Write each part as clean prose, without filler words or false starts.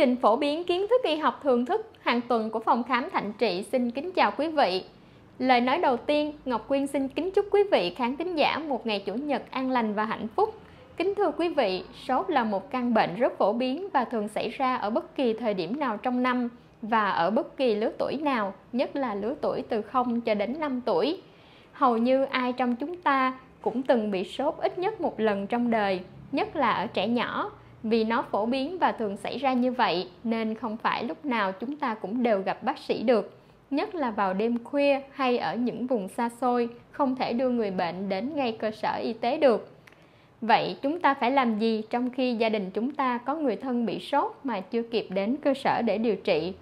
trình phổ biến kiến thức y học thường thức hàng tuần của Phòng Khám Thạnh Trị xin kính chào quý vị. Lời nói đầu tiên, Ngọc Quyên xin kính chúc quý vị khán thính giả một ngày Chủ nhật an lành và hạnh phúc. Kính thưa quý vị, sốt là một căn bệnh rất phổ biến và thường xảy ra ở bất kỳ thời điểm nào trong năm và ở bất kỳ lứa tuổi nào, nhất là lứa tuổi từ 0 cho đến 5 tuổi. Hầu như ai trong chúng ta cũng từng bị sốt ít nhất một lần trong đời, nhất là ở trẻ nhỏ. Vì nó phổ biến và thường xảy ra như vậy nên không phải lúc nào chúng ta cũng đều gặp bác sĩ được, nhất là vào đêm khuya hay ở những vùng xa xôi, không thể đưa người bệnh đến ngay cơ sở y tế được. Vậy chúng ta phải làm gì trong khi gia đình chúng ta có người thân bị sốt mà chưa kịp đến cơ sở để điều trị?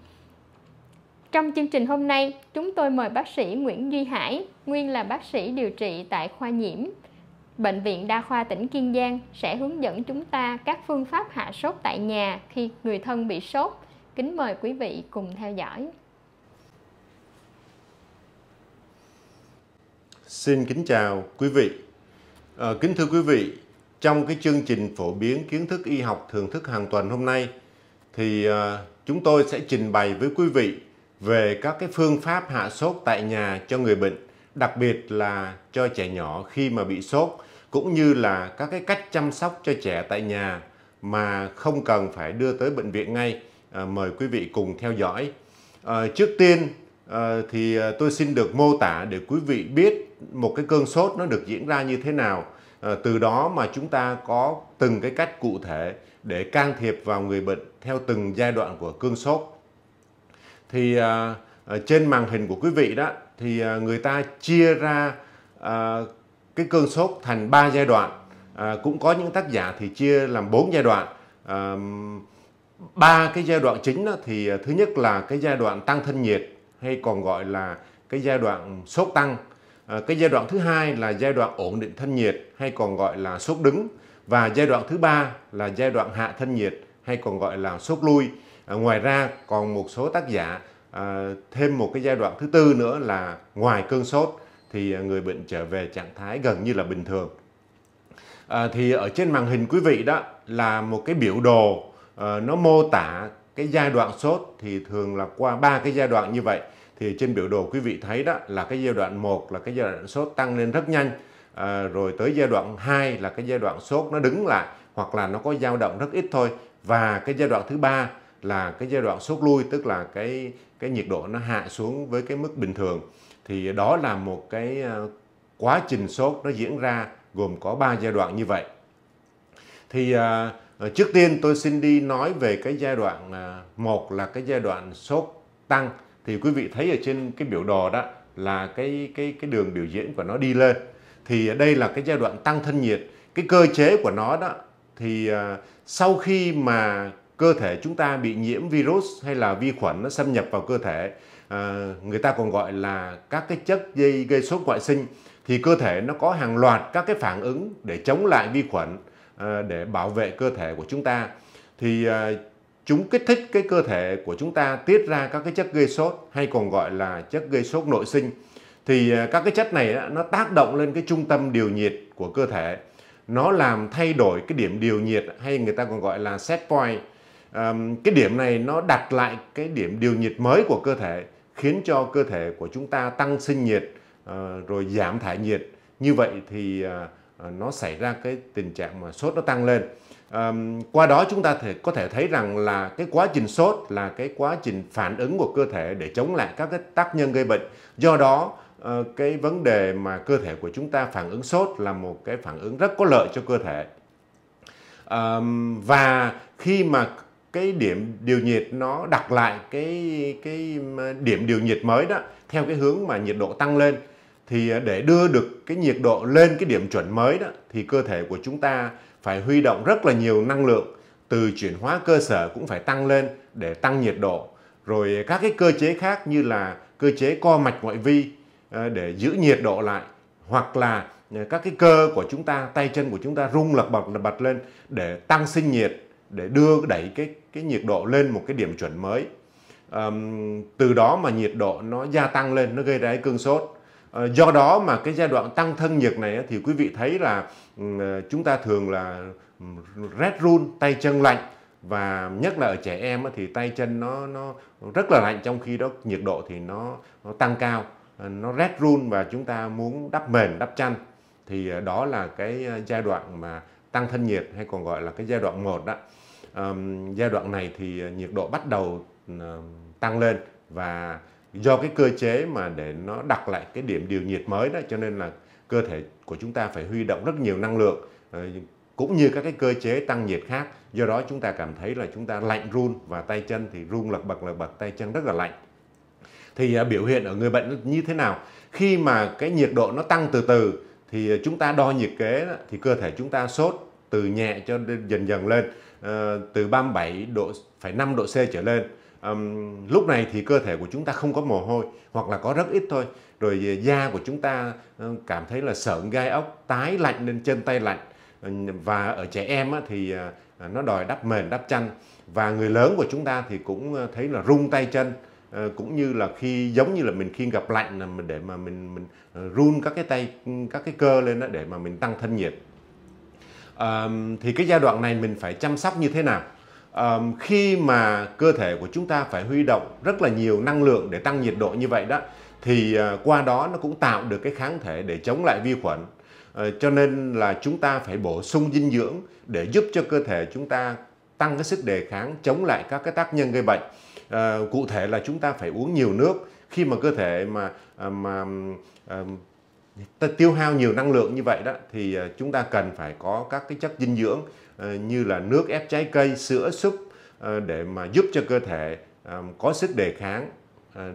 Trong chương trình hôm nay, chúng tôi mời bác sĩ Nguyễn Duy Hải, nguyên là bác sĩ điều trị tại khoa nhiễm Bệnh viện Đa khoa tỉnh Kiên Giang sẽ hướng dẫn chúng ta các phương pháp hạ sốt tại nhà khi người thân bị sốt. Kính mời quý vị cùng theo dõi. Xin kính chào quý vị. Kính thưa quý vị, trong cái chương trình phổ biến kiến thức y học thường thức hàng tuần hôm nay thì chúng tôi sẽ trình bày với quý vị về các cái phương pháp hạ sốt tại nhà cho người bệnh, đặc biệt là cho trẻ nhỏ khi mà bị sốt, cũng như là các cái cách chăm sóc cho trẻ tại nhà mà không cần phải đưa tới bệnh viện ngay. Mời quý vị cùng theo dõi. Trước tiên thì tôi xin được mô tả để quý vị biết một cái cơn sốt nó được diễn ra như thế nào. Từ đó mà chúng ta có từng cái cách cụ thể để can thiệp vào người bệnh theo từng giai đoạn của cơn sốt. Thì trên màn hình của quý vị đó thì người ta chia ra cái cơn sốt thành 3 giai đoạn. Cũng có những tác giả thì chia làm 4 giai đoạn. 3 cái giai đoạn chính đó thì thứ nhất là cái giai đoạn tăng thân nhiệt, hay còn gọi là cái giai đoạn sốt tăng. Cái giai đoạn thứ hai là giai đoạn ổn định thân nhiệt, hay còn gọi là sốt đứng. Và giai đoạn thứ ba là giai đoạn hạ thân nhiệt, hay còn gọi là sốt lui. Ngoài ra còn một số tác giả thêm một cái giai đoạn thứ tư nữa là ngoài cơn sốt thì người bệnh trở về trạng thái gần như là bình thường. Thì ở trên màn hình quý vị đó là một cái biểu đồ nó mô tả cái giai đoạn sốt thì thường là qua 3 cái giai đoạn như vậy. Thì trên biểu đồ quý vị thấy đó là cái giai đoạn 1 là cái giai đoạn sốt tăng lên rất nhanh, rồi tới giai đoạn 2 là cái giai đoạn sốt nó đứng lại hoặc là nó có dao động rất ít thôi, và cái giai đoạn thứ ba là cái giai đoạn sốt lui, tức là cái nhiệt độ nó hạ xuống với cái mức bình thường. Thì đó là một cái quá trình sốt nó diễn ra gồm có 3 giai đoạn như vậy. Thì trước tiên tôi xin đi nói về cái giai đoạn 1 là cái giai đoạn sốt tăng. Thì quý vị thấy ở trên cái biểu đồ đó là cái đường biểu diễn của nó đi lên. Thì đây là cái giai đoạn tăng thân nhiệt. Cái cơ chế của nó đó thì sau khi mà cơ thể chúng ta bị nhiễm virus hay là vi khuẩn nó xâm nhập vào cơ thể, người ta còn gọi là các cái chất gây sốt ngoại sinh, thì cơ thể nó có hàng loạt các cái phản ứng để chống lại vi khuẩn, để bảo vệ cơ thể của chúng ta. Thì chúng kích thích cái cơ thể của chúng ta tiết ra các cái chất gây sốt, hay còn gọi là chất gây sốt nội sinh. Thì các cái chất này nó tác động lên cái trung tâm điều nhiệt của cơ thể, nó làm thay đổi cái điểm điều nhiệt, hay người ta còn gọi là set point. Cái điểm này nó đặt lại cái điểm điều nhiệt mới của cơ thể, khiến cho cơ thể của chúng ta tăng sinh nhiệt rồi giảm thải nhiệt. Như vậy thì nó xảy ra cái tình trạng mà sốt nó tăng lên. Qua đó chúng ta có thể thấy rằng là cái quá trình sốt là cái quá trình phản ứng của cơ thể để chống lại các cái tác nhân gây bệnh. Do đó cái vấn đề mà cơ thể của chúng ta phản ứng sốt là một cái phản ứng rất có lợi cho cơ thể. Và khi mà cái điểm điều nhiệt nó đặt lại cái điểm điều nhiệt mới đó theo cái hướng mà nhiệt độ tăng lên, thì để đưa được cái nhiệt độ lên cái điểm chuẩn mới đó thì cơ thể của chúng ta phải huy động rất là nhiều năng lượng, từ chuyển hóa cơ sở cũng phải tăng lên để tăng nhiệt độ, rồi các cái cơ chế khác như là cơ chế co mạch ngoại vi để giữ nhiệt độ lại, hoặc là các cái cơ của chúng ta, tay chân của chúng ta rung lật bật lên để tăng sinh nhiệt, để đẩy cái nhiệt độ lên một cái điểm chuẩn mới. Từ đó mà nhiệt độ nó gia tăng lên, nó gây ra cái cơn sốt. Do đó mà cái giai đoạn tăng thân nhiệt này thì quý vị thấy là chúng ta thường là rét run, tay chân lạnh, và nhất là ở trẻ em thì tay chân nó rất là lạnh, trong khi đó nhiệt độ thì nó tăng cao, nó rét run và chúng ta muốn đắp mền đắp chăn. Thì đó là cái giai đoạn mà tăng thân nhiệt hay còn gọi là cái giai đoạn 1 đó. Giai đoạn này thì nhiệt độ bắt đầu tăng lên, và do cái cơ chế mà để nó đặt lại cái điểm điều nhiệt mới đó, cho nên là cơ thể của chúng ta phải huy động rất nhiều năng lượng, cũng như các cái cơ chế tăng nhiệt khác. Do đó chúng ta cảm thấy là chúng ta lạnh run và tay chân thì run lật bật, tay chân rất là lạnh. Thì biểu hiện ở người bệnh như thế nào? Khi mà cái nhiệt độ nó tăng từ từ thì chúng ta đo nhiệt kế đó, thì cơ thể chúng ta sốt từ nhẹ cho dần dần lên, từ 37,5 độ C trở lên. Lúc này thì cơ thể của chúng ta không có mồ hôi hoặc là có rất ít thôi. Rồi da của chúng ta cảm thấy là sởn gai ốc, tái lạnh lên chân tay lạnh. Và ở trẻ em thì nó đòi đắp mền đắp chăn. Và người lớn của chúng ta thì cũng thấy là run tay chân, cũng như là khi giống như là mình khi gặp lạnh là để mà mình run các cái tay, các cái cơ lên đó để mà mình tăng thân nhiệt. Thì cái giai đoạn này mình phải chăm sóc như thế nào? Khi mà cơ thể của chúng ta phải huy động rất là nhiều năng lượng để tăng nhiệt độ như vậy đó, thì qua đó nó cũng tạo được cái kháng thể để chống lại vi khuẩn. Cho nên là chúng ta phải bổ sung dinh dưỡng để giúp cho cơ thể chúng ta tăng cái sức đề kháng, chống lại các cái tác nhân gây bệnh. Cụ thể là chúng ta phải uống nhiều nước. Khi mà cơ thể mà tiêu hao nhiều năng lượng như vậy đó, thì chúng ta cần phải có các cái chất dinh dưỡng như là nước ép trái cây, sữa, súp, để mà giúp cho cơ thể có sức đề kháng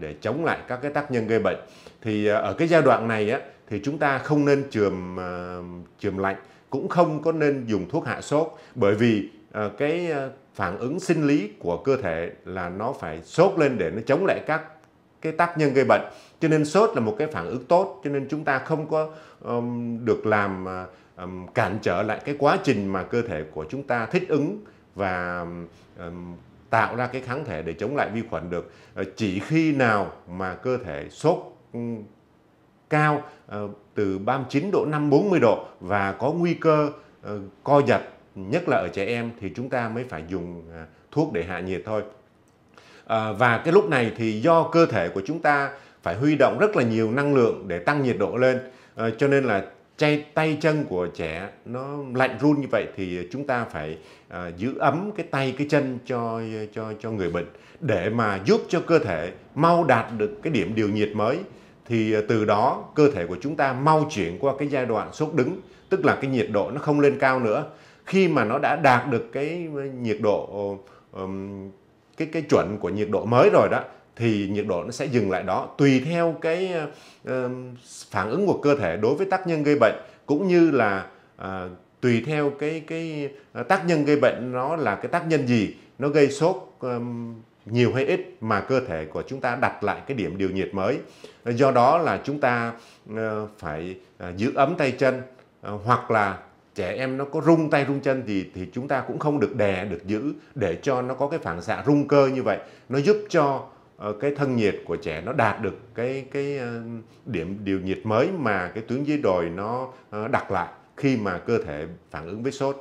để chống lại các cái tác nhân gây bệnh. Thì ở cái giai đoạn này á, thì chúng ta không nên chườm lạnh, cũng không có nên dùng thuốc hạ sốt, bởi vì cái phản ứng sinh lý của cơ thể là nó phải sốt lên để nó chống lại các cái tác nhân gây bệnh. Cho nên sốt là một cái phản ứng tốt, cho nên chúng ta không có được làm cản trở lại cái quá trình mà cơ thể của chúng ta thích ứng và tạo ra cái kháng thể để chống lại vi khuẩn được. Chỉ khi nào mà cơ thể sốt cao từ 39 độ 5 40 độ và có nguy cơ co giật, nhất là ở trẻ em, thì chúng ta mới phải dùng thuốc để hạ nhiệt thôi. Và cái lúc này thì do cơ thể của chúng ta phải huy động rất là nhiều năng lượng để tăng nhiệt độ lên, cho nên là tay chân của trẻ nó lạnh run như vậy, thì chúng ta phải giữ ấm cái tay cái chân cho người bệnh để mà giúp cho cơ thể mau đạt được cái điểm điều nhiệt mới. Thì từ đó cơ thể của chúng ta mau chuyển qua cái giai đoạn sốt đứng, tức là cái nhiệt độ nó không lên cao nữa. Khi mà nó đã đạt được cái nhiệt độ cái chuẩn của nhiệt độ mới rồi đó, thì nhiệt độ nó sẽ dừng lại đó, tùy theo cái phản ứng của cơ thể đối với tác nhân gây bệnh, cũng như là tùy theo cái tác nhân gây bệnh nó là cái tác nhân gì, nó gây sốt nhiều hay ít mà cơ thể của chúng ta đặt lại cái điểm điều nhiệt mới. Do đó là chúng ta phải giữ ấm tay chân, hoặc là trẻ em nó có rung tay rung chân thì chúng ta cũng không được đè, được giữ để cho nó có cái phản xạ rung cơ như vậy. Nó giúp cho cái thân nhiệt của trẻ nó đạt được cái điểm điều nhiệt mới mà cái tuyến dưới đồi nó đặt lại khi mà cơ thể phản ứng với sốt.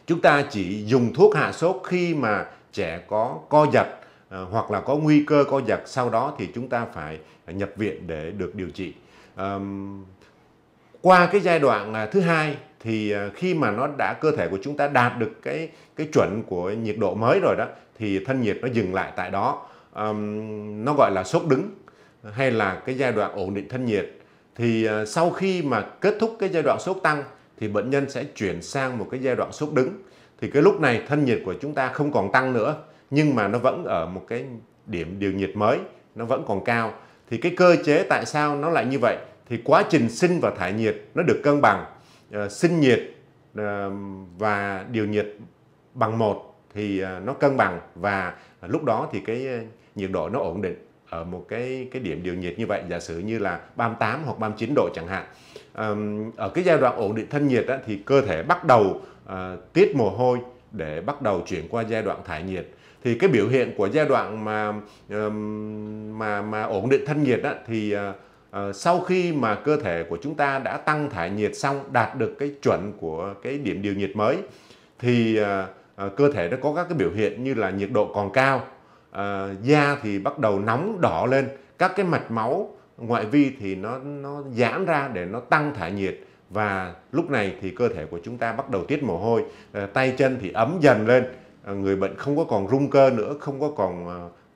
Chúng ta chỉ dùng thuốc hạ sốt khi mà trẻ có co giật hoặc là có nguy cơ co giật, sau đó thì chúng ta phải nhập viện để được điều trị. Qua cái giai đoạn thứ hai thì khi mà cơ thể của chúng ta đạt được cái chuẩn của nhiệt độ mới rồi đó, thì thân nhiệt nó dừng lại tại đó. Nó gọi là sốt đứng hay là cái giai đoạn ổn định thân nhiệt. Thì sau khi mà kết thúc cái giai đoạn sốt tăng thì bệnh nhân sẽ chuyển sang một cái giai đoạn sốt đứng. Thì cái lúc này thân nhiệt của chúng ta không còn tăng nữa, nhưng mà nó vẫn ở một cái điểm điều nhiệt mới, nó vẫn còn cao. Thì cái cơ chế tại sao nó lại như vậy? Thì quá trình sinh và thải nhiệt nó được cân bằng, sinh nhiệt và điều nhiệt bằng 1 thì nó cân bằng, và lúc đó thì cái nhiệt độ nó ổn định ở một cái điểm điều nhiệt như vậy, giả sử như là 38 hoặc 39 độ chẳng hạn. Ở cái giai đoạn ổn định thân nhiệt á, thì cơ thể bắt đầu tiết mồ hôi để bắt đầu chuyển qua giai đoạn thải nhiệt. Thì cái biểu hiện của giai đoạn mà ổn định thân nhiệt á, thì sau khi mà cơ thể của chúng ta đã tăng thải nhiệt xong, đạt được cái chuẩn của cái điểm điều nhiệt mới, thì cơ thể nó có các cái biểu hiện như là nhiệt độ còn cao, da thì bắt đầu nóng đỏ lên, các cái mạch máu ngoại vi thì nó giãn ra để nó tăng thải nhiệt, và lúc này thì cơ thể của chúng ta bắt đầu tiết mồ hôi, tay chân thì ấm dần lên, người bệnh không có còn rung cơ nữa, không có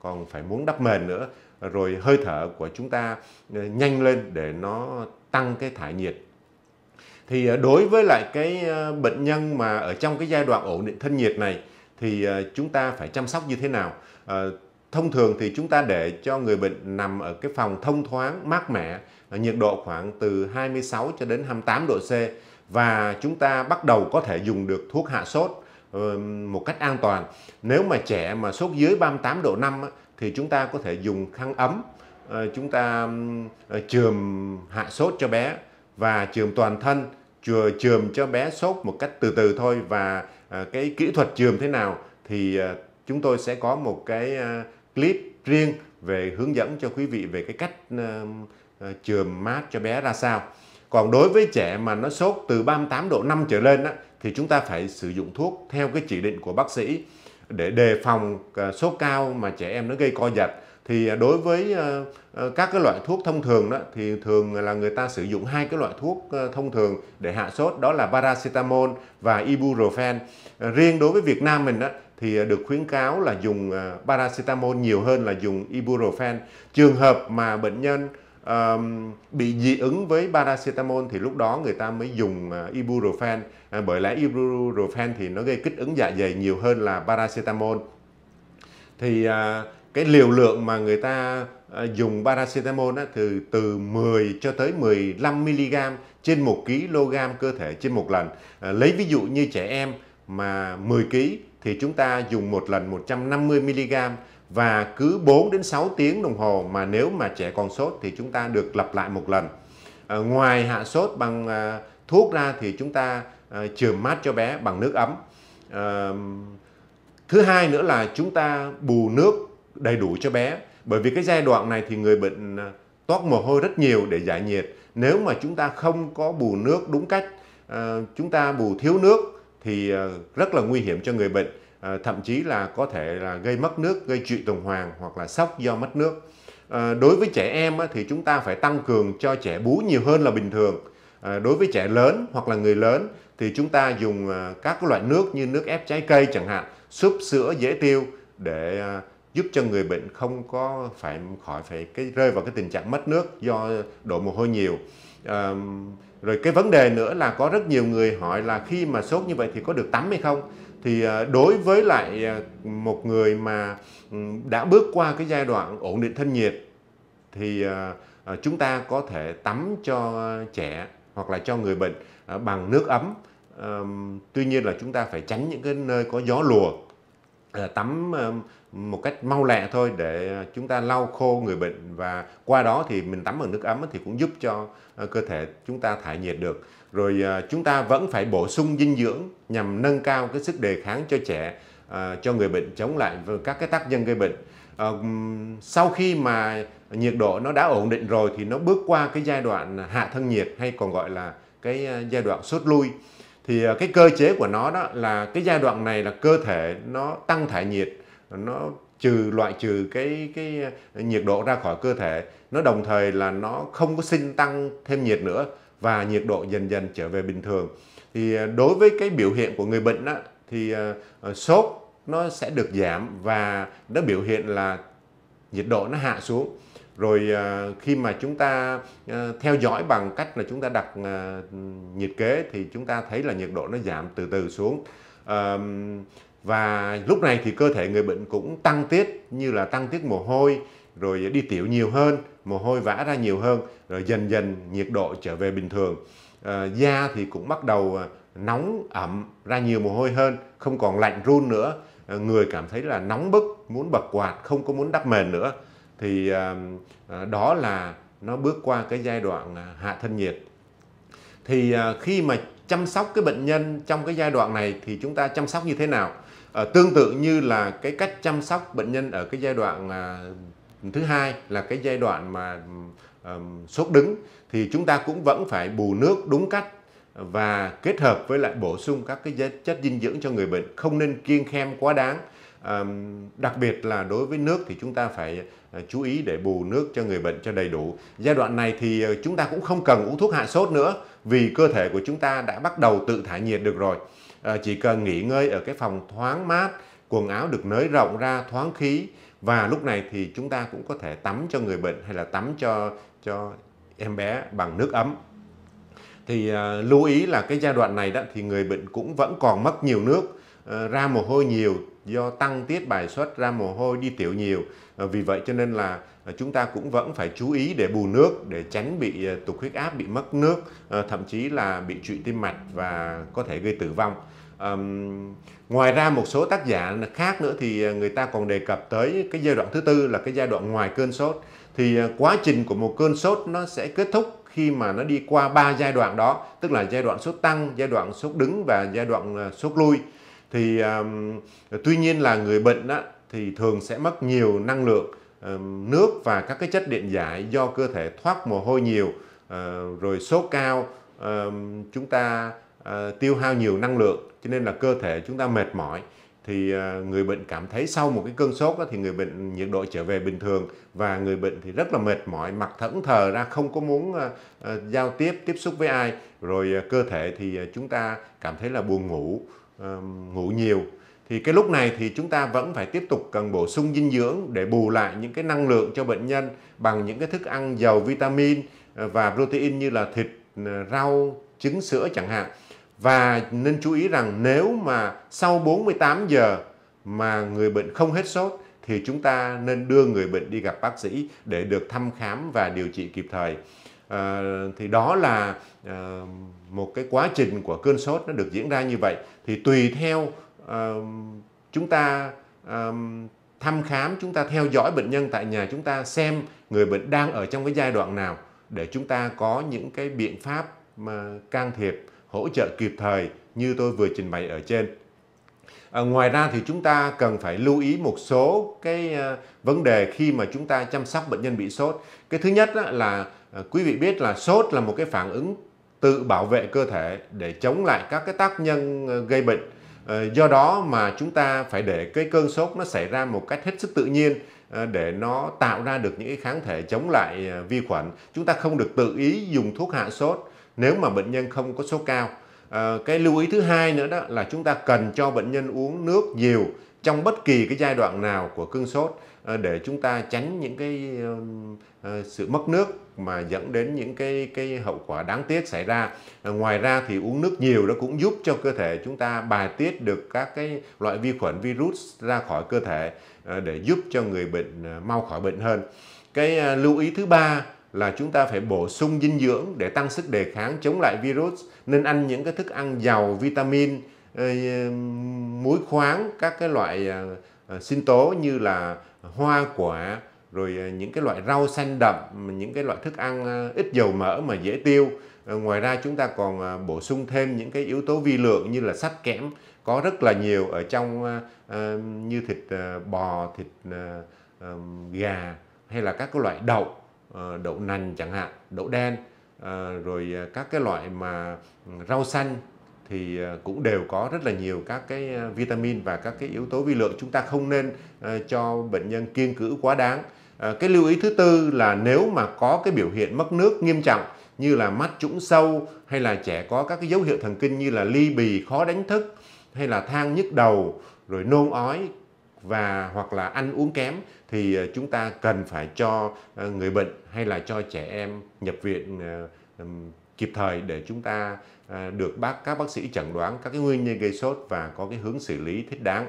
còn phải muốn đắp mền nữa, rồi hơi thở của chúng ta nhanh lên để nó tăng cái thải nhiệt. Thì đối với lại cái bệnh nhân mà ở trong cái giai đoạn ổn định thân nhiệt này thì chúng ta phải chăm sóc như thế nào? Thông thường thì chúng ta để cho người bệnh nằm ở cái phòng thông thoáng, mát mẻ, nhiệt độ khoảng từ 26 cho đến 28 độ C, và chúng ta bắt đầu có thể dùng được thuốc hạ sốt một cách an toàn. Nếu mà trẻ mà sốt dưới 38 độ 5 thì chúng ta có thể dùng khăn ấm, chúng ta chườm hạ sốt cho bé và chườm toàn thân, chườm cho bé sốt một cách từ từ thôi. Và cái kỹ thuật chườm thế nào thì chúng tôi sẽ có một cái clip riêng về hướng dẫn cho quý vị về cái cách chườm mát cho bé ra sao. Còn đối với trẻ mà nó sốt từ 38 độ 5 trở lên thì chúng ta phải sử dụng thuốc theo cái chỉ định của bác sĩ để đề phòng sốt cao mà trẻ em nó gây co giật. Thì đối với các cái loại thuốc thông thường thì thường là người ta sử dụng hai cái loại thuốc thông thường để hạ sốt, đó là paracetamol và ibuprofen. Riêng đối với Việt Nam mình thì được khuyến cáo là dùng paracetamol nhiều hơn là dùng ibuprofen. Trường hợp mà bệnh nhân bị dị ứng với paracetamol thì lúc đó người ta mới dùng ibuprofen, bởi lẽ ibuprofen thì nó gây kích ứng dạ dày nhiều hơn là paracetamol. Thì cái liều lượng mà người ta dùng paracetamol thì từ 10 cho tới 15 mg trên 1 kg cơ thể trên một lần. Lấy ví dụ như trẻ em mà 10 kg thì chúng ta dùng một lần 150 mg, và cứ 4 đến 6 tiếng đồng hồ, mà nếu mà trẻ còn sốt thì chúng ta được lặp lại một lần. Ngoài hạ sốt bằng thuốc ra thì chúng ta chườm mát cho bé bằng nước ấm. Thứ hai nữa là chúng ta bù nước đầy đủ cho bé, bởi vì cái giai đoạn này thì người bệnh toát mồ hôi rất nhiều để giải nhiệt. Nếu mà chúng ta không có bù nước đúng cách, chúng ta bù thiếu nước thì rất là nguy hiểm cho người bệnh, thậm chí là có thể là gây mất nước, gây trụy tuần hoàn hoặc là sốc do mất nước. Đối với trẻ em thì chúng ta phải tăng cường cho trẻ bú nhiều hơn là bình thường. Đối với trẻ lớn hoặc là người lớn thì chúng ta dùng các loại nước như nước ép trái cây chẳng hạn, súp, sữa dễ tiêu để giúp cho người bệnh không có phải rơi vào cái tình trạng mất nước do đổ mồ hôi nhiều. Rồi cái vấn đề nữa là có rất nhiều người hỏi là khi mà sốt như vậy thì có được tắm hay không? Thì đối với lại một người mà đã bước qua cái giai đoạn ổn định thân nhiệt thì chúng ta có thể tắm cho trẻ hoặc là cho người bệnh bằng nước ấm. Tuy nhiên là chúng ta phải tránh những cái nơi có gió lùa, tắm một cách mau lẹ thôi để chúng ta lau khô người bệnh, và qua đó thì mình tắm bằng nước ấm thì cũng giúp cho cơ thể chúng ta thải nhiệt được. Rồi chúng ta vẫn phải bổ sung dinh dưỡng nhằm nâng cao cái sức đề kháng cho trẻ, cho người bệnh chống lại các cái tác nhân gây bệnh. Sau khi mà nhiệt độ nó đã ổn định rồi thì nó bước qua cái giai đoạn hạ thân nhiệt, hay còn gọi là cái giai đoạn sốt lui. Thì cái cơ chế của nó đó là cái giai đoạn này là cơ thể nó tăng thải nhiệt, nó loại trừ cái nhiệt độ ra khỏi cơ thể, nó đồng thời là nó không có sinh tăng thêm nhiệt nữa, và nhiệt độ dần dần trở về bình thường. Thì đối với cái biểu hiện của người bệnh thì sốt nó sẽ được giảm và nó biểu hiện là nhiệt độ nó hạ xuống. Rồi khi mà chúng ta theo dõi bằng cách là chúng ta đặt nhiệt kế thì chúng ta thấy là nhiệt độ nó giảm từ từ xuống. Và lúc này thì cơ thể người bệnh cũng tăng tiết, như là tăng tiết mồ hôi, rồi đi tiểu nhiều hơn, mồ hôi vã ra nhiều hơn, rồi dần dần nhiệt độ trở về bình thường. Da thì cũng bắt đầu nóng ẩm, ra nhiều mồ hôi hơn, không còn lạnh run nữa. Người cảm thấy là nóng bức, muốn bật quạt, không có muốn đắp mền nữa. Thì đó là nó bước qua cái giai đoạn hạ thân nhiệt. Thì khi mà chăm sóc cái bệnh nhân trong cái giai đoạn này thì chúng ta chăm sóc như thế nào? Tương tự như là cái cách chăm sóc bệnh nhân ở cái giai đoạn thứ hai là cái giai đoạn mà sốt đứng, thì chúng ta cũng vẫn phải bù nước đúng cách. và kết hợp với lại bổ sung các cái chất dinh dưỡng cho người bệnh, không nên kiêng khem quá đáng. Đặc biệt là đối với nước thì chúng ta phải chú ý để bù nước cho người bệnh cho đầy đủ. Giai đoạn này thì chúng ta cũng không cần uống thuốc hạ sốt nữa, vì cơ thể của chúng ta đã bắt đầu tự thải nhiệt được rồi. Chỉ cần nghỉ ngơi ở cái phòng thoáng mát, quần áo được nới rộng ra, thoáng khí, và lúc này thì chúng ta cũng có thể tắm cho người bệnh hay là tắm cho em bé bằng nước ấm. Thì lưu ý là cái giai đoạn này đó thì người bệnh cũng vẫn còn mất nhiều nước, ra mồ hôi nhiều do tăng tiết bài xuất, ra mồ hôi, đi tiểu nhiều. Vì vậy cho nên là chúng ta cũng vẫn phải chú ý để bù nước, để tránh bị tụt huyết áp, bị mất nước, thậm chí là bị trụy tim mạch và có thể gây tử vong. Ngoài ra một số tác giả khác nữa thì người ta còn đề cập tới cái giai đoạn thứ tư là cái giai đoạn ngoài cơn sốt. Thì quá trình của một cơn sốt nó sẽ kết thúc khi mà nó đi qua 3 giai đoạn đó, tức là giai đoạn sốt tăng, giai đoạn sốt đứng và giai đoạn sốt lui. Thì tuy nhiên là người bệnh đó, thì thường sẽ mất nhiều năng lượng, nước và các cái chất điện giải do cơ thể thoát mồ hôi nhiều, rồi sốt cao, chúng ta tiêu hao nhiều năng lượng, cho nên là cơ thể chúng ta mệt mỏi. Thì người bệnh cảm thấy sau một cái cơn sốt đó, thì người bệnh nhiệt độ trở về bình thường và người bệnh thì rất là mệt mỏi, mặt thẫn thờ ra, không có muốn giao tiếp xúc với ai, rồi cơ thể thì chúng ta cảm thấy là buồn ngủ, ngủ nhiều. Thì cái lúc này thì chúng ta vẫn phải tiếp tục cần bổ sung dinh dưỡng để bù lại những cái năng lượng cho bệnh nhân bằng những cái thức ăn giàu vitamin và protein như là thịt, rau, trứng, sữa chẳng hạn. Và nên chú ý rằng nếu mà sau 48 giờ mà người bệnh không hết sốt thì chúng ta nên đưa người bệnh đi gặp bác sĩ để được thăm khám và điều trị kịp thời. Thì đó là một cái quá trình của cơn sốt nó được diễn ra như vậy. Thì tùy theo chúng ta thăm khám, chúng ta theo dõi bệnh nhân tại nhà, chúng ta xem người bệnh đang ở trong cái giai đoạn nào để chúng ta có những cái biện pháp mà can thiệp, hỗ trợ kịp thời như tôi vừa trình bày ở trên. Ngoài ra thì chúng ta cần phải lưu ý một số cái vấn đề khi mà chúng ta chăm sóc bệnh nhân bị sốt. Cái thứ nhất là quý vị biết là sốt là một cái phản ứng tự bảo vệ cơ thể để chống lại các cái tác nhân gây bệnh. Do đó mà chúng ta phải để cái cơn sốt nó xảy ra một cách hết sức tự nhiên để nó tạo ra được những cái kháng thể chống lại vi khuẩn. Chúng ta không được tự ý dùng thuốc hạ sốt nếu mà bệnh nhân không có sốt cao. Cái lưu ý thứ hai nữa đó là chúng ta cần cho bệnh nhân uống nước nhiều trong bất kỳ cái giai đoạn nào của cơn sốt để chúng ta tránh những cái sự mất nước mà dẫn đến những cái hậu quả đáng tiếc xảy ra. Ngoài ra thì uống nước nhiều nó cũng giúp cho cơ thể chúng ta bài tiết được các cái loại vi khuẩn, virus ra khỏi cơ thể để giúp cho người bệnh mau khỏi bệnh hơn. Cái lưu ý thứ ba là chúng ta phải bổ sung dinh dưỡng để tăng sức đề kháng chống lại virus. Nên ăn những cái thức ăn giàu vitamin, muối khoáng, các cái loại sinh tố như là hoa quả, rồi những cái loại rau xanh đậm, những cái loại thức ăn ít dầu mỡ mà dễ tiêu. Ngoài ra chúng ta còn bổ sung thêm những cái yếu tố vi lượng như là sắt, kẽm, có rất là nhiều ở trong như thịt bò, thịt gà hay là các cái loại đậu, đậu nành chẳng hạn, đậu đen, rồi các cái loại mà rau xanh thì cũng đều có rất là nhiều các cái vitamin và các cái yếu tố vi lượng. Chúng ta không nên cho bệnh nhân kiêng cữ quá đáng. Cái lưu ý thứ tư là nếu mà có cái biểu hiện mất nước nghiêm trọng như là mắt trũng sâu, hay là trẻ có các cái dấu hiệu thần kinh như là ly bì, khó đánh thức, hay là than nhức đầu, rồi nôn ói và hoặc là ăn uống kém, thì chúng ta cần phải cho người bệnh hay là cho trẻ em nhập viện kịp thời để chúng ta được các bác sĩ chẩn đoán các cái nguyên nhân gây sốt và có cái hướng xử lý thích đáng.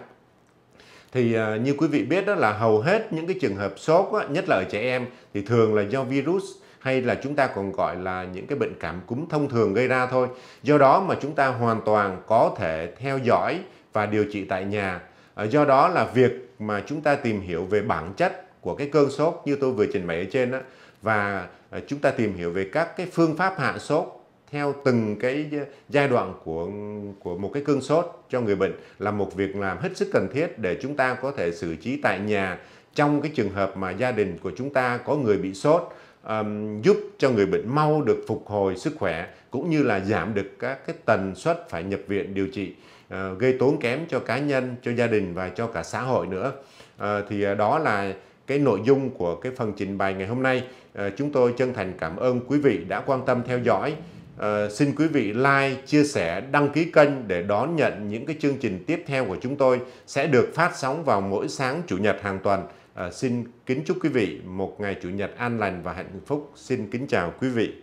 Thì như quý vị biết đó là hầu hết những cái trường hợp sốt nhất là ở trẻ em thì thường là do virus hay là chúng ta còn gọi là những cái bệnh cảm cúm thông thường gây ra thôi. Do đó mà chúng ta hoàn toàn có thể theo dõi và điều trị tại nhà. Do đó là việc mà chúng ta tìm hiểu về bản chất của cái cơn sốt như tôi vừa trình bày ở trên đó, và chúng ta tìm hiểu về các cái phương pháp hạ sốt theo từng cái giai đoạn của một cái cơn sốt cho người bệnh là một việc làm hết sức cần thiết để chúng ta có thể xử trí tại nhà trong cái trường hợp mà gia đình của chúng ta có người bị sốt. giúp cho người bệnh mau được phục hồi sức khỏe, cũng như là giảm được các cái tần suất phải nhập viện điều trị, gây tốn kém cho cá nhân, cho gia đình và cho cả xã hội nữa. Thì đó là cái nội dung của cái phần trình bày ngày hôm nay. Chúng tôi chân thành cảm ơn quý vị đã quan tâm theo dõi. Xin quý vị like, chia sẻ, đăng ký kênh để đón nhận những cái chương trình tiếp theo của chúng tôi sẽ được phát sóng vào mỗi sáng Chủ nhật hàng tuần. Xin kính chúc quý vị một ngày Chủ nhật an lành và hạnh phúc. Xin kính chào quý vị.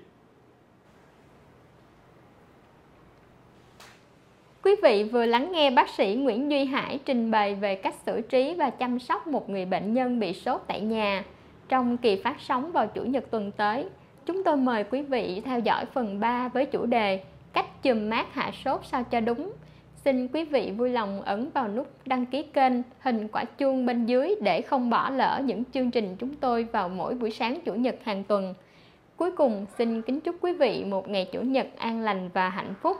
Quý vị vừa lắng nghe bác sĩ Nguyễn Duy Hải trình bày về cách xử trí và chăm sóc một người bệnh nhân bị sốt tại nhà. Trong kỳ phát sóng vào Chủ nhật tuần tới, chúng tôi mời quý vị theo dõi phần 3 với chủ đề cách chườm mát hạ sốt sao cho đúng. Xin quý vị vui lòng ấn vào nút đăng ký kênh, hình quả chuông bên dưới để không bỏ lỡ những chương trình chúng tôi vào mỗi buổi sáng Chủ nhật hàng tuần. Cuối cùng, xin kính chúc quý vị một ngày Chủ nhật an lành và hạnh phúc.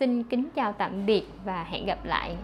Xin kính chào tạm biệt và hẹn gặp lại.